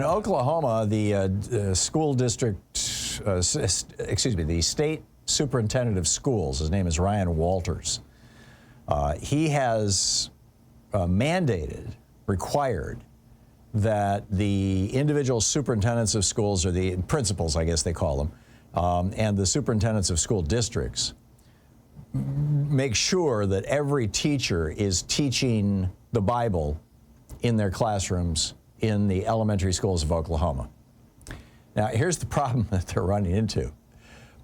Oklahoma, the school district, the state superintendent of schools, his name is Ryan Walters. He has required that the individual superintendents of schools, or the principals, I guess they call them, and the superintendents of school districts make sure that every teacher is teaching the Bible in their classrooms in the elementary schools of Oklahoma. Now, here's the problem that they're running into.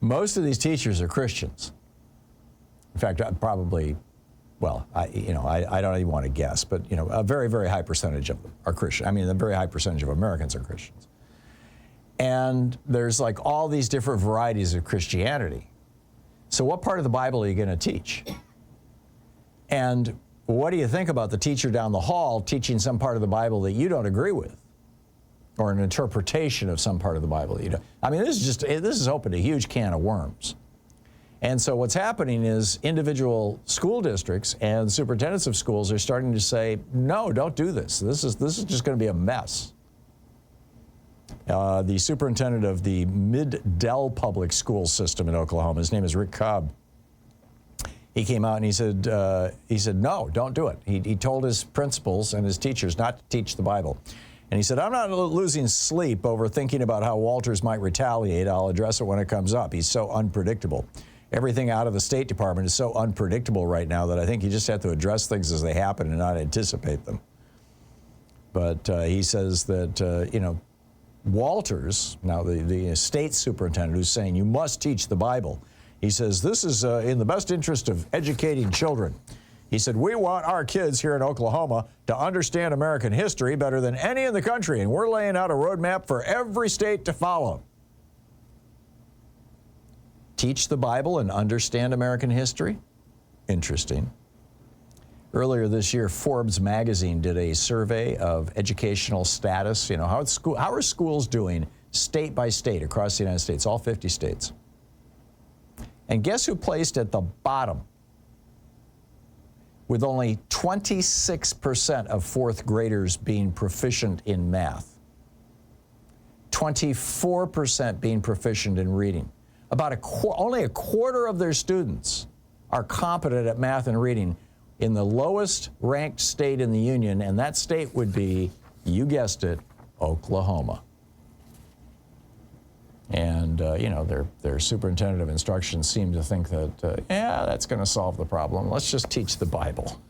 Most of these teachers are Christians. In fact, probably, well, I don't even want to guess, but a very, very high percentage of them are Christian. I mean, a very high percentage of Americans are Christians. And there's like all these different varieties of Christianity. So what part of the Bible are you going to teach? And what do you think about the teacher down the hall teaching some part of the Bible that you don't agree with, or an interpretation of some part of the Bible that you don't? I mean, this is open to a huge can of worms. And so what's happening is individual school districts and superintendents of schools are starting to say, no, don't do this. This is just going to be a mess. The superintendent of the Mid-Dell public school system in Oklahoma, his name is Rick Cobb. He came out and he said, no, don't do it. He told his principals and his teachers not to teach the Bible. And he said, I'm not losing sleep over thinking about how Walters might retaliate. I'll address it when it comes up. He's so unpredictable. Everything out of the State Department is so unpredictable right now that I think you just have to address things as they happen and not anticipate them. But he says that, Walters, now the state superintendent who's saying you must teach the Bible, he says this is in the best interest of educating children. He said, we want our kids here in Oklahoma to understand American history better than any in the country, and we're laying out a roadmap for every state to follow. Teach the Bible and understand American history? Interesting. Earlier this year, Forbes magazine did a survey of educational status. How are schools doing state by state across the United States, all 50 states? And guess who placed at the bottom? With only 26% of fourth graders being proficient in math. 24% being proficient in reading. About only a quarter of their students are competent at math and reading in the lowest ranked state in the union, and that state would be, you guessed it, Oklahoma. And, their superintendent of instruction seemed to think that, that's going to solve the problem. Let's just teach the Bible.